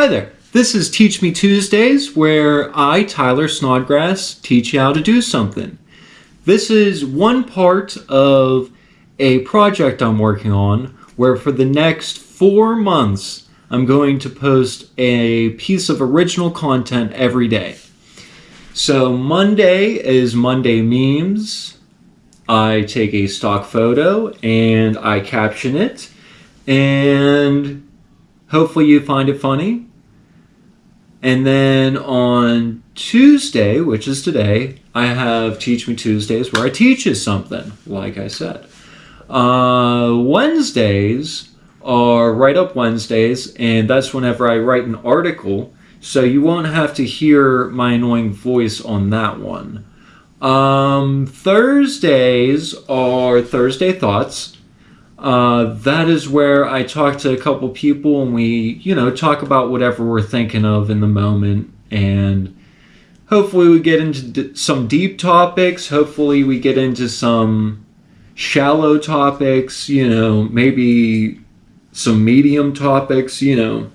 Hi there. This is Teach Me Tuesdays, where I, Tyler Snodgrass, teach you how to do something. This is one part of a project I'm working on where for the next 4 months I'm going to post a piece of original content every day. So Monday is Monday Memes. I take a stock photo and I caption it, and hopefully you find it funny. And then on Tuesday, which is today, I have Teach Me Tuesdays where I teach you something, like I said. Wednesdays are Write Up Wednesdays, and that's whenever I write an article, so you won't have to hear my annoying voice on that one. Thursdays are Thursday Thoughts. That is where I talk to a couple people and we, talk about whatever we're thinking of in the moment. And hopefully we get into some deep topics. Hopefully we get into some shallow topics, maybe some medium topics, I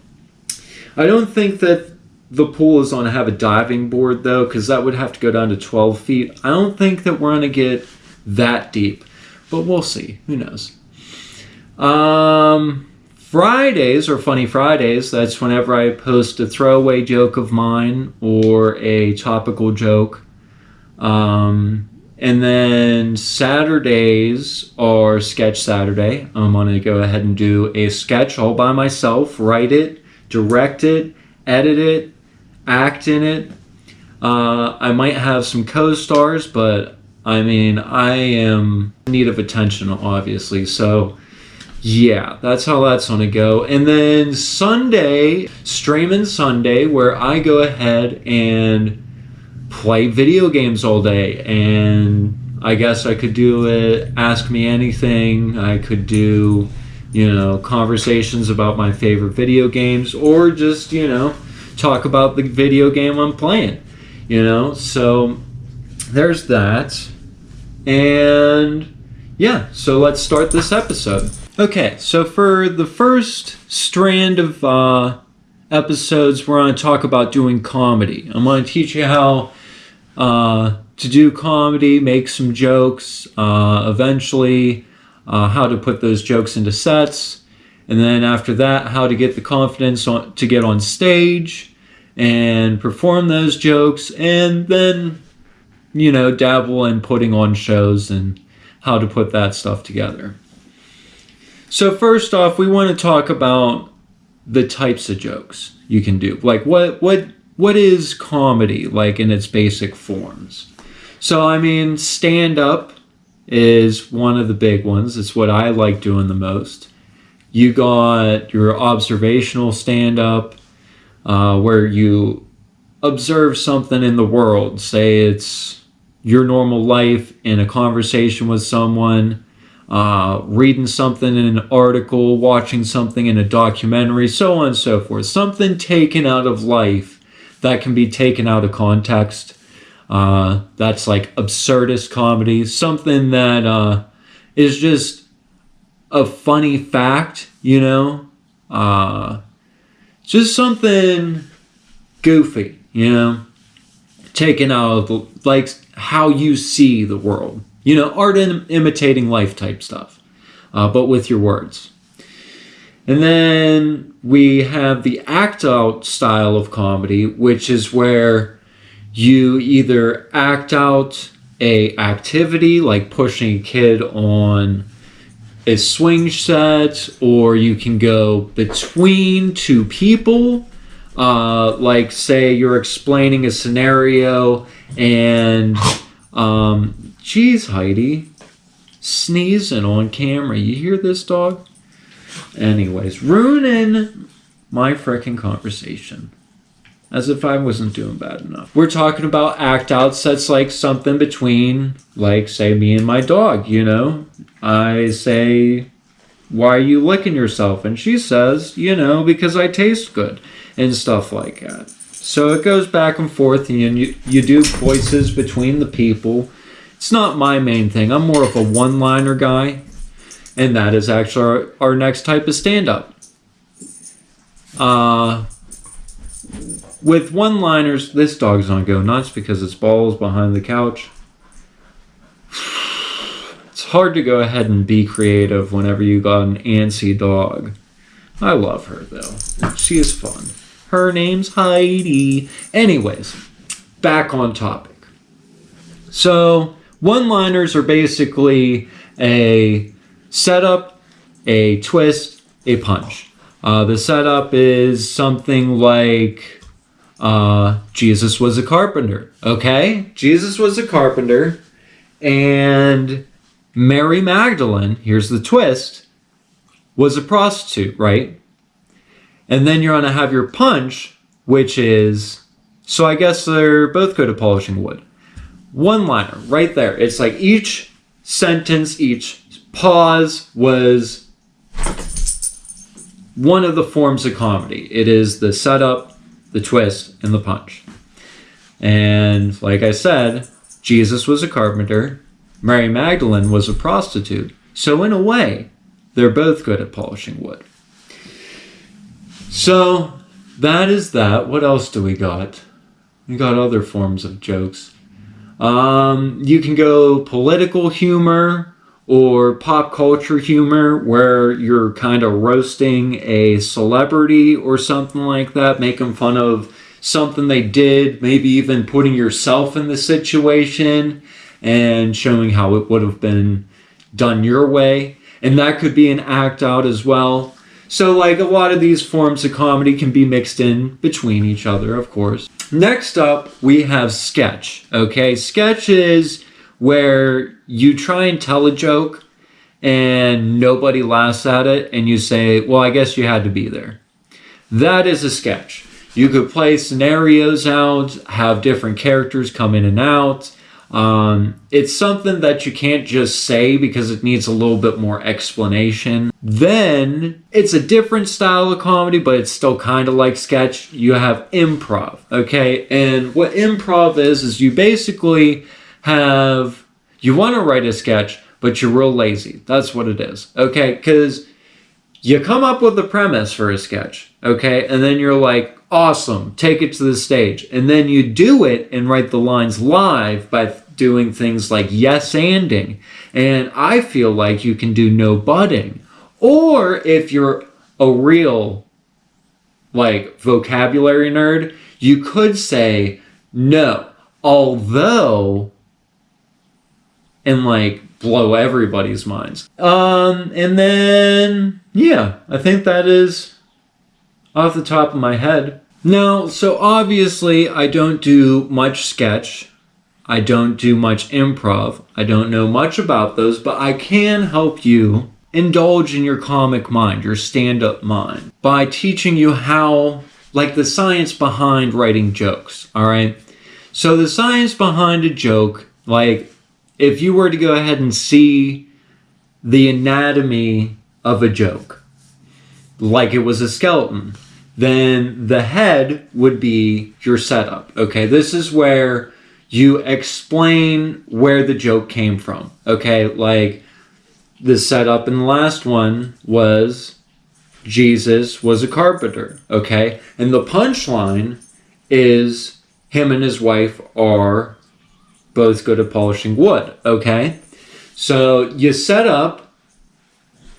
don't think that the pool is going to have a diving board though, because that would have to go down to 12 feet. I don't think that we're going to get that deep, but we'll see. Who knows? Fridays are Funny Fridays. That's whenever I post a throwaway joke of mine or a topical joke. And then Saturdays are Sketch Saturday. I'm going to go ahead and do a sketch all by myself, write it, direct it, edit it, act in it. I might have some co-stars, but I am in need of attention, obviously. So yeah, that's how that's going to go. And then Sunday, Streamin' Sunday, where I go ahead and play video games all day. And I guess I could do it, Ask Me Anything. I could do, conversations about my favorite video games, or just, talk about the video game I'm playing, So there's that. And yeah, so let's start this episode. Okay, so for the first strand of episodes, we're going to talk about doing comedy. I'm going to teach you how to do comedy, make some jokes, eventually how to put those jokes into sets, and then after that, how to get the confidence to get on stage and perform those jokes, and then, dabble in putting on shows and how to put that stuff together. So first off, we want to talk about the types of jokes you can do. Like what is comedy, like in its basic forms? So stand-up is one of the big ones. It's what I like doing the most. You got your observational stand-up, where you observe something in the world. Say it's your normal life in a conversation with someone, reading something in an article, watching something in a documentary, so on and so forth. Something taken out of life that can be taken out of context. That's like absurdist comedy. Something that is just a funny fact, just something goofy, taken out of like how you see the world. Art imitating life type stuff, but with your words. And then we have the act out style of comedy, which is where you either act out a activity like pushing a kid on a swing set, or you can go between two people, like say you're explaining a scenario and geez, Heidi, sneezing on camera. You hear this, dog? Anyways, ruining my frickin' conversation. As if I wasn't doing bad enough. We're talking about act outs. That's like something between, like, say, me and my dog, I say, why are you licking yourself? And she says, because I taste good. And stuff like that. So it goes back and forth, and you do voices between the people. It's not my main thing. I'm more of a one-liner guy. And that is actually our next type of stand-up. with one-liners, this dog's gonna go nuts because its ball's behind the couch. It's hard to go ahead and be creative whenever you got an antsy dog. I love her though. She is fun. Her name's Heidi. Anyways, back on topic. So, one-liners are basically a setup, a twist, a punch. The setup is something like, Jesus was a carpenter. Okay? Jesus was a carpenter. And Mary Magdalene, here's the twist, was a prostitute, right? And then you're going to have your punch, which is, so I guess they're both good at polishing wood. One-liner, right there. It's like each sentence, each pause was one of the forms of comedy. It is the setup, the twist, and the punch. And like I said, Jesus was a carpenter. Mary Magdalene was a prostitute. So in a way, they're both good at polishing wood. So that is that. What else do we got? We got other forms of jokes. You can go political humor or pop culture humor where you're kind of roasting a celebrity or something like that, making fun of something they did, maybe even putting yourself in the situation and showing how it would have been done your way. And that could be an act out as well. So like a lot of these forms of comedy can be mixed in between each other, of course. Next up, we have sketch. Okay, sketch is where you try and tell a joke and nobody laughs at it and you say, well, I guess you had to be there. That is a sketch. You could play scenarios out, have different characters come in and out. It's something that you can't just say because it needs a little bit more explanation. Then it's a different style of comedy, but it's still kind of like sketch. You have improv, okay? And what improv is you basically have, you want to write a sketch, but you're real lazy. That's what it is, okay? Because you come up with the premise for a sketch, okay? And then you're like, awesome, take it to the stage. And then you do it and write the lines live by doing things like yes-anding. And I feel like you can do no butting. Or if you're a real, like, vocabulary nerd, you could say no, although, and like blow everybody's minds. And then, yeah, I think that is off the top of my head. Now, so obviously I don't do much sketch. I don't do much improv. I don't know much about those, but I can help you indulge in your comic mind, your stand-up mind, by teaching you how, like the science behind writing jokes, all right? So the science behind a joke, like if you were to go ahead and see the anatomy of a joke, like it was a skeleton, then the head would be your setup, okay? This is where you explain where the joke came from, okay? Like the setup in the last one was Jesus was a carpenter, okay? And the punchline is him and his wife are both good at polishing wood, okay? So you set up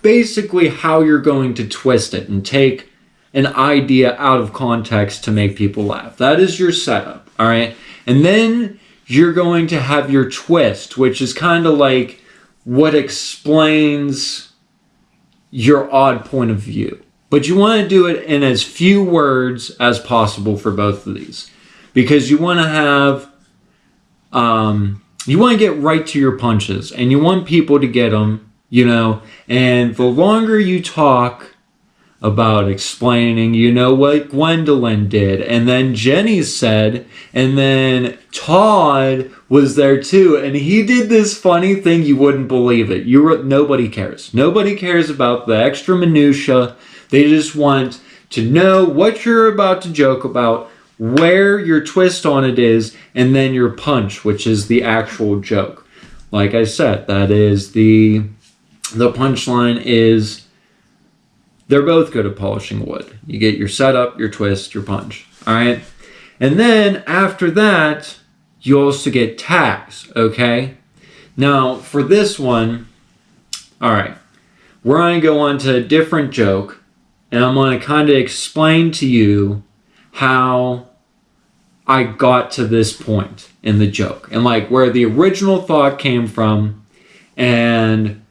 basically how you're going to twist it and take an idea out of context to make people laugh. That is your setup, all right? And then you're going to have your twist, which is kind of like what explains your odd point of view. But you want to do it in as few words as possible for both of these. Because you want to have, you want to get right to your punches. And you want people to get them, you know. And the longer you talk about explaining, you know, what Gwendolyn did, and then Jenny said, and then Todd was there too, and he did this funny thing, you wouldn't believe it. Nobody cares. Nobody cares about the extra minutia. They just want to know what you're about to joke about, where your twist on it is, and then your punch, which is the actual joke. Like I said, that is the punchline is they're both good at polishing wood. You get your setup, your twist, your punch. All right? And then after that, you also get tags, okay? Now, for this one, all right, we're going to go on to a different joke, and I'm going to kind of explain to you how I got to this point in the joke, and like where the original thought came from, and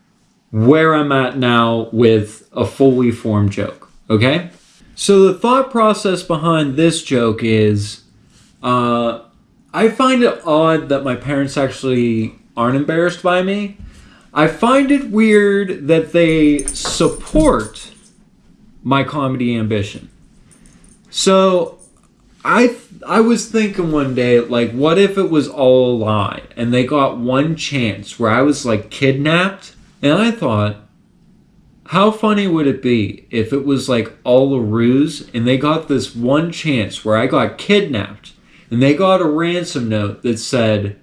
where I'm at now with a fully formed joke, okay? So the thought process behind this joke is, I find it odd that my parents actually aren't embarrassed by me. I find it weird that they support my comedy ambition. So I was thinking one day, like, what if it was all a lie and they got one chance where I was like kidnapped? And I thought, how funny would it be if it was like all a ruse and they got this one chance where I got kidnapped and they got a ransom note that said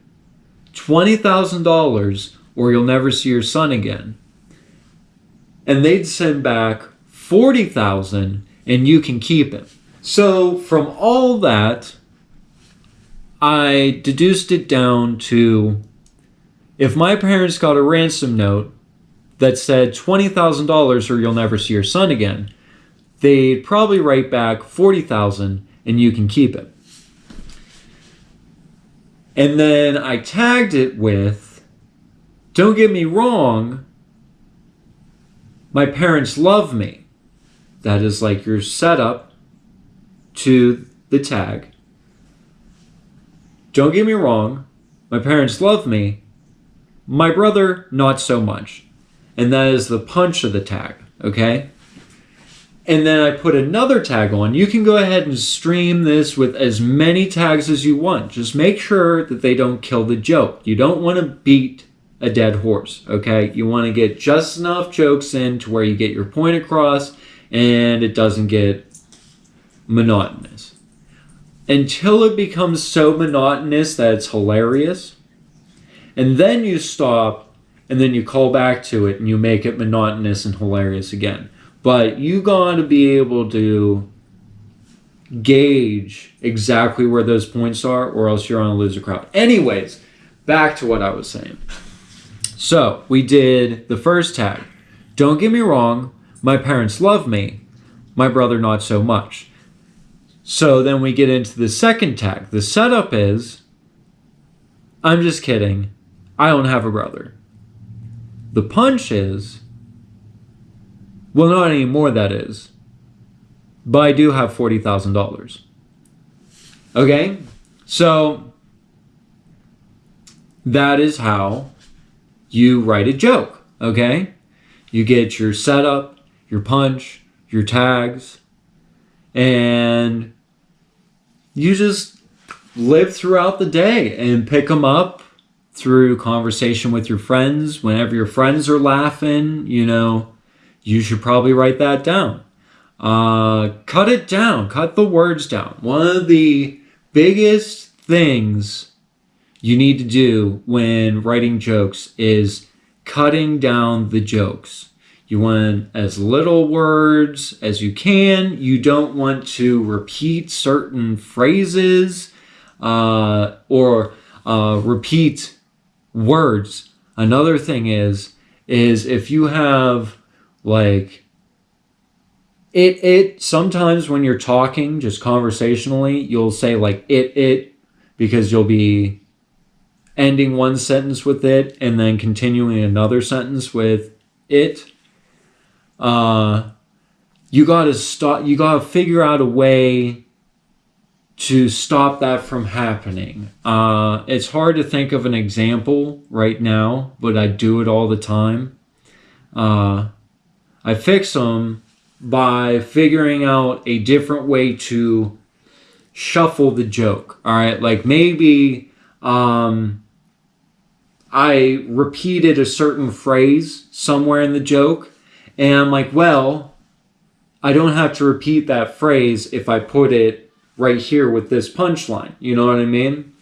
$20,000 or you'll never see your son again. And they'd send back $40,000 and you can keep him. So from all that, I deduced it down to, if my parents got a ransom note that said $20,000 or you'll never see your son again, they'd probably write back $40,000 and you can keep it. And then I tagged it with, don't get me wrong, my parents love me. That is like your setup to the tag. Don't get me wrong, my parents love me. My brother, not so much. And that is the punch of the tag, okay? And then I put another tag on. You can go ahead and stream this with as many tags as you want. Just make sure that they don't kill the joke. You don't want to beat a dead horse, okay? You want to get just enough jokes in to where you get your point across and it doesn't get monotonous. Until it becomes so monotonous that it's hilarious. And then you stop and then you call back to it and you make it monotonous and hilarious again. But you gotta be able to gauge exactly where those points are, or else you're on a loser crowd. Anyways, back to what I was saying. So we did the first tag. Don't get me wrong, my parents love me. My brother, not so much. So then we get into the second tag. The setup is, I'm just kidding. I don't have a brother. The punch is, well, not anymore, that is. But I do have $40,000. Okay? So, that is how you write a joke. Okay? You get your setup, your punch, your tags, and you just live throughout the day and pick them up through conversation with your friends. Whenever your friends are laughing, you should probably write that down. Cut it down. Cut the words down. One of the biggest things you need to do when writing jokes is cutting down the jokes. You want as little words as you can. You don't want to repeat certain phrases or repeat words. Another thing is if you have like it sometimes when you're talking just conversationally, you'll say like it because you'll be ending one sentence with it and then continuing another sentence with it. You gotta figure out a way to stop that from happening. It's hard to think of an example right now, but I do it all the time. I fix them by figuring out a different way to shuffle the joke. All right, like maybe I repeated a certain phrase somewhere in the joke, and I'm like, well, I don't have to repeat that phrase if I put it right here with this punchline. You know what I mean?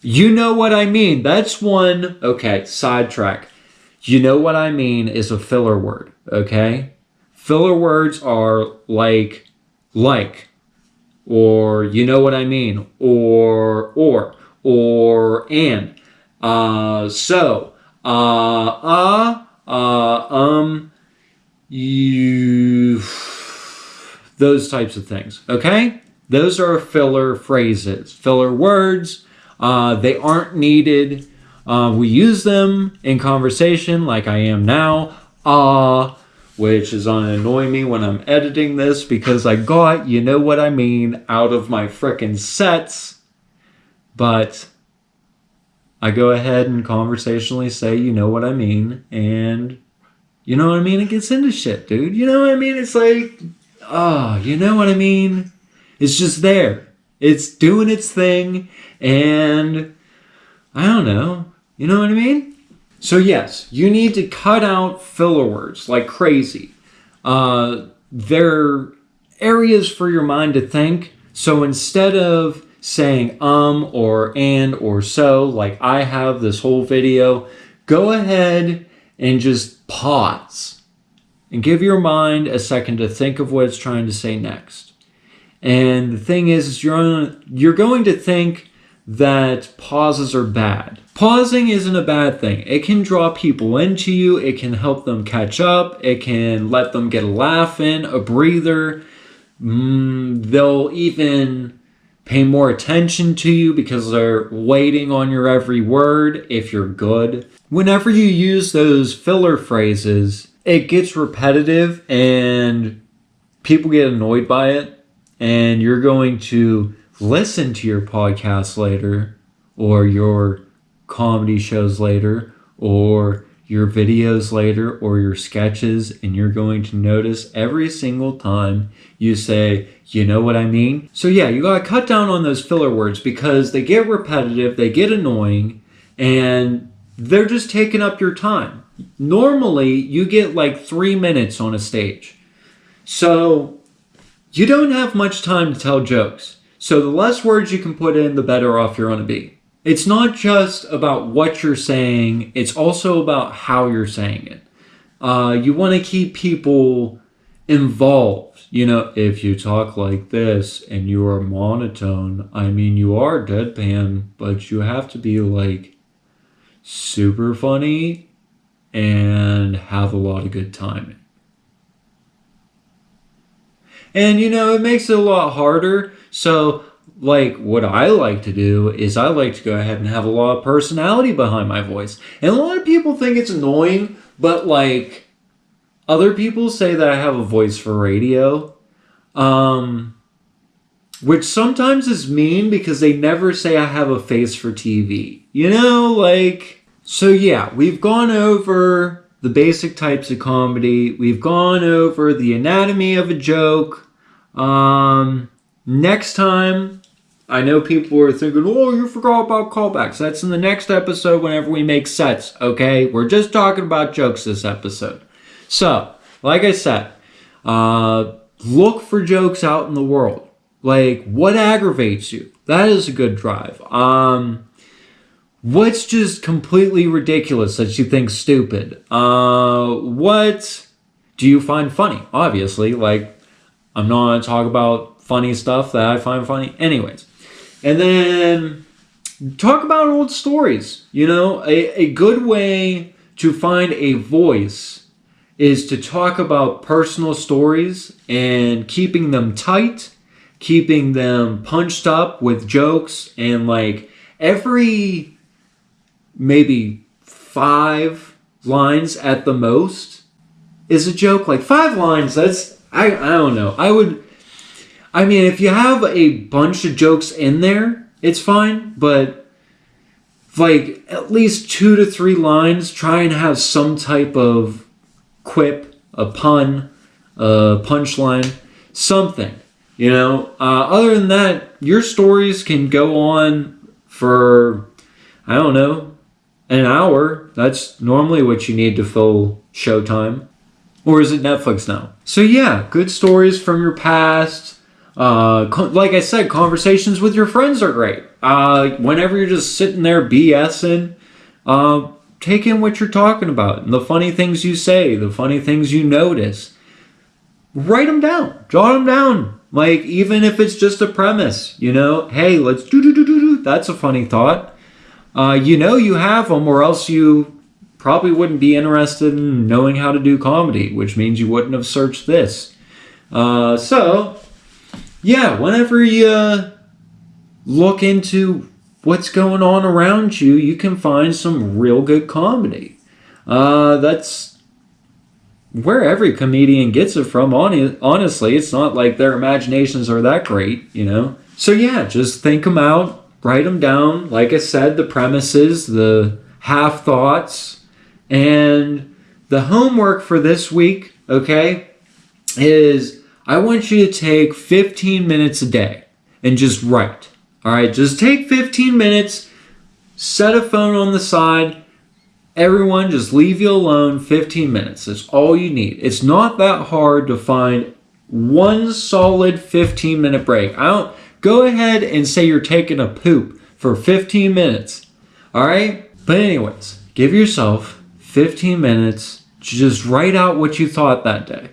You know what I mean. That's one. Okay, sidetrack. You know what I mean is a filler word, okay? Filler words are like, or you know what I mean, or and, so, you, those types of things, okay? Those are filler phrases, filler words. They aren't needed. We use them in conversation like I am now, which is going to annoy me when I'm editing this because I got, you know what I mean, out of my frickin' sets. But I go ahead and conversationally say, you know what I mean, and you know what I mean? It gets into shit, dude. You know what I mean? It's like, you know what I mean? It's just there. It's doing its thing, and I don't know. You know what I mean? So yes, you need to cut out filler words like crazy. They're areas for your mind to think. So instead of saying or and or so, like I have this whole video, go ahead and just pause and give your mind a second to think of what it's trying to say next. And the thing is you're going to think that pauses are bad. Pausing isn't a bad thing. It can draw people into you. It can help them catch up. It can let them get a laugh in, a breather. They'll even pay more attention to you because they're waiting on your every word if you're good. Whenever you use those filler phrases, it gets repetitive and people get annoyed by it, and you're going to listen to your podcast later or your comedy shows later or your videos later or your sketches, and you're going to notice every single time you say, you know what I mean? So yeah, you gotta cut down on those filler words because they get repetitive, they get annoying, and they're just taking up your time. Normally, you get like 3 minutes on a stage. So you don't have much time to tell jokes. So the less words you can put in, the better off you're going to be. It's not just about what you're saying, it's also about how you're saying it. You want to keep people involved. You know, if you talk like this and you are monotone, I mean, you are deadpan, but you have to be like super funny and have a lot of good timing. And you know, it makes it a lot harder. So like what I like to do is I like to go ahead and have a lot of personality behind my voice. And a lot of people think it's annoying, but like other people say that I have a voice for radio. Which sometimes is mean because they never say I have a face for TV. You know, like, so yeah, we've gone over the basic types of comedy. We've gone over the anatomy of a joke. Next time, I know people are thinking, oh, you forgot about callbacks. That's in the next episode whenever we make sets, okay? We're just talking about jokes this episode. So, like I said, look for jokes out in the world. Like, what aggravates you? That is a good drive. What's just completely ridiculous that you think stupid? What do you find funny? Obviously, like, I'm not going to talk about funny stuff that I find funny. Anyways. And then talk about old stories. You know, a good way to find a voice is to talk about personal stories and keeping them tight, keeping them punched up with jokes, and like every maybe 5 lines at the most is a joke. Like 5 lines, that's, I don't know. I mean, if you have a bunch of jokes in there, it's fine, but like at least 2 to 3 lines, try and have some type of quip, a pun, a punchline, something. You know, other than that, your stories can go on for, I don't know, an hour. That's normally what you need to fill showtime. Or is it Netflix now? So yeah, good stories from your past. Like I said, conversations with your friends are great. Whenever you're just sitting there BSing, take in what you're talking about. And the funny things you say, the funny things you notice. Write them down. Jot them down. Like, even if it's just a premise, hey, let's do. That's a funny thought. You have them, or else you probably wouldn't be interested in knowing how to do comedy, which means you wouldn't have searched this. So, yeah, whenever you look into what's going on around you, you can find some real good comedy. That's where every comedian gets it from. Honestly, it's not like their imaginations are that great, So yeah, just think them out, write them down. Like I said, the premises, the half thoughts, and the homework for this week, okay, is I want you to take 15 minutes a day and just write. All right, just take 15 minutes, set a phone on the side. Everyone, just leave you alone 15 minutes. That's all you need. It's not that hard to find one solid 15-minute break. Go ahead and say you're taking a poop for 15 minutes. All right? But anyways, give yourself 15 minutes to just write out what you thought that day.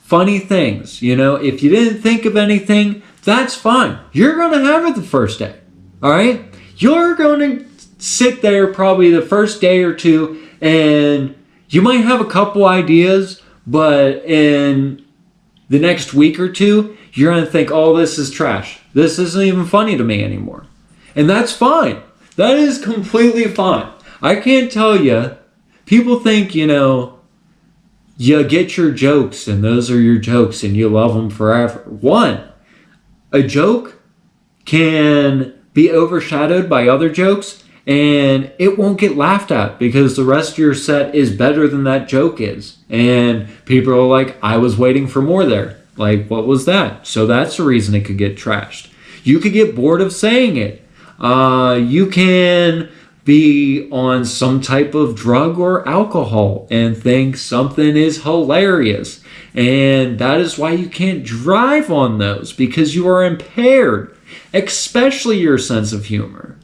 Funny things, if you didn't think of anything, that's fine. You're going to have it the first day. All right? You're going to sit there probably the first day or two, and you might have a couple ideas, but in the next week or two, you're going to think, oh, this is trash. This isn't even funny to me anymore. And that's fine. That is completely fine. I can't tell you. People think, you get your jokes, and those are your jokes, and you love them forever. One, a joke can be overshadowed by other jokes, and it won't get laughed at because the rest of your set is better than that joke is. And people are like, I was waiting for more there. Like, what was that? So that's the reason it could get trashed. You could get bored of saying it. You can be on some type of drug or alcohol and think something is hilarious. And that is why you can't drive on those, because you are impaired, especially your sense of humor.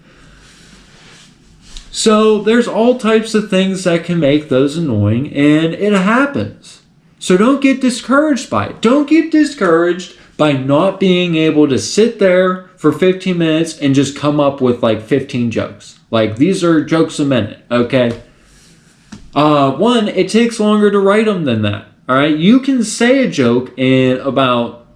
So there's all types of things that can make those annoying, and it happens. So don't get discouraged by it. Don't get discouraged by not being able to sit there for 15 minutes and just come up with like 15 jokes. Like, these are jokes a minute, okay? One, it takes longer to write them than that, all right? You can say a joke in about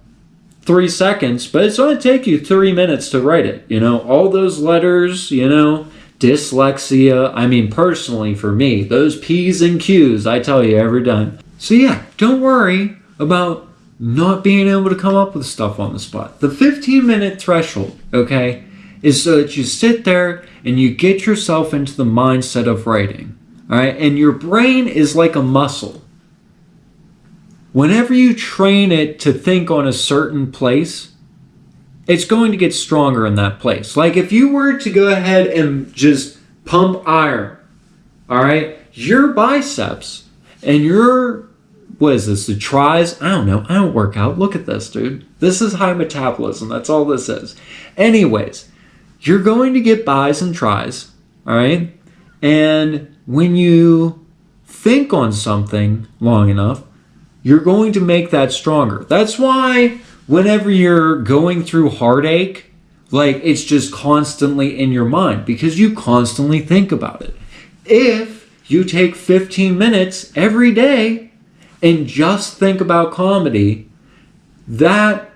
3 seconds, but it's going to take you 3 minutes to write it. All those letters, dyslexia. I mean, personally for me, those P's and Q's, I tell you every time. So yeah, don't worry about not being able to come up with stuff on the spot. The 15-minute threshold, okay, is so that you sit there and you get yourself into the mindset of writing. All right, and your brain is like a muscle. Whenever you train it to think on a certain place, it's going to get stronger in that place. Like, if you were to go ahead and just pump iron, all right, your biceps and your, what is this, the tries? I don't know. I don't work out. Look at this, dude. This is high metabolism. That's all this is. Anyways, you're going to get bis and tries, all right? And when you think on something long enough, you're going to make that stronger. That's why whenever you're going through heartache, like, it's just constantly in your mind because you constantly think about it. If you take 15 minutes every day and just think about comedy, that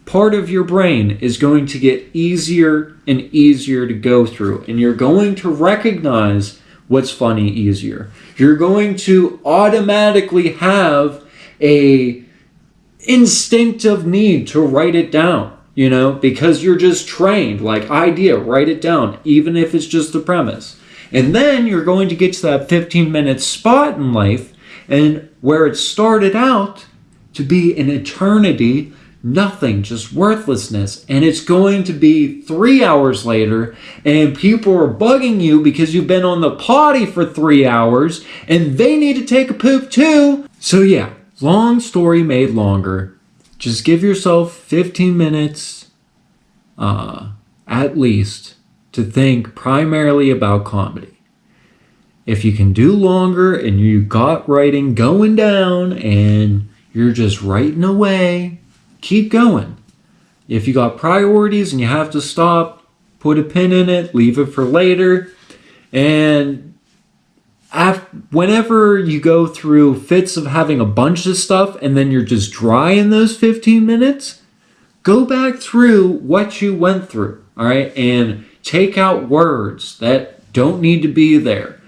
part of your brain is going to get easier and easier to go through, and you're going to recognize what's funny easier. You're going to automatically have a instinctive need to write it down, because you're just trained. Like, idea, write it down, even if it's just the premise. And then you're going to get to that 15-minute spot in life, and where it started out to be an eternity, nothing, just worthlessness. And it's going to be 3 hours later, and people are bugging you because you've been on the potty for 3 hours, and they need to take a poop too. So yeah, long story made longer. Just give yourself 15 minutes, at least, to think primarily about comedy. If you can do longer and you got writing going down and you're just writing away, keep going. If you got priorities and you have to stop, put a pin in it, leave it for later. And whenever you go through fits of having a bunch of stuff and then you're just dry in those 15 minutes, go back through what you went through, all right? And take out words that don't need to be there.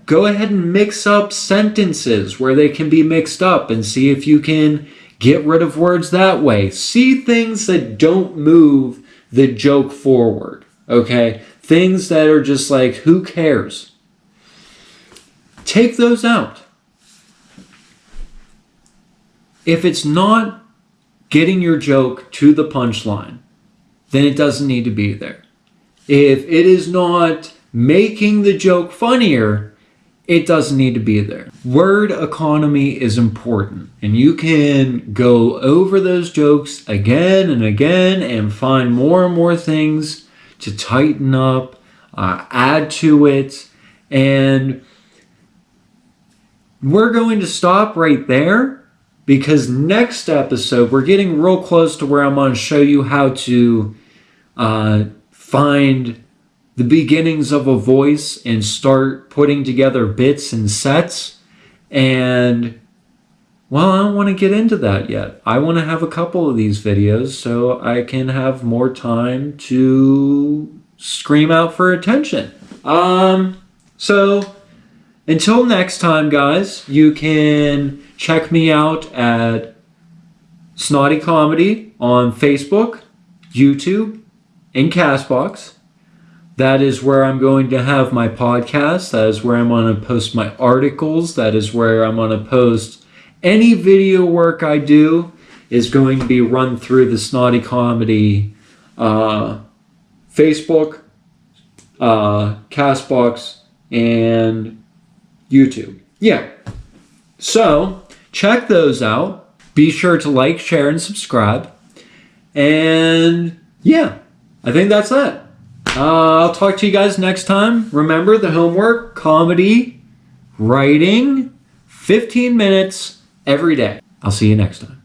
Go ahead and mix up sentences where they can be mixed up and see if you can get rid of words that way. See things that don't move the joke forward, okay? Things that are just like, who cares? Take those out. If it's not getting your joke to the punchline, then it doesn't need to be there. If it is not making the joke funnier, it doesn't need to be there. Word economy is important, and you can go over those jokes again and again and find more and more things to tighten up, add to it, and we're going to stop right there because next episode we're getting real close to where I'm going to show you how to find the beginnings of a voice and start putting together bits and sets. And, well, I don't want to get into that yet. I want to have a couple of these videos so I can have more time to scream out for attention. So until next time, guys, you can check me out at Snotty Comedy on Facebook, YouTube, and Castbox. That is where I'm going to have my podcast. That is where I'm going to post my articles. That is where I'm going to post any video work I do is going to be run through the Snotty Comedy Facebook, Castbox, and YouTube. Yeah. So check those out. Be sure to like, share, and subscribe. And yeah, I think that's it. I'll talk to you guys next time. Remember the homework, comedy, writing, 15 minutes every day. I'll see you next time.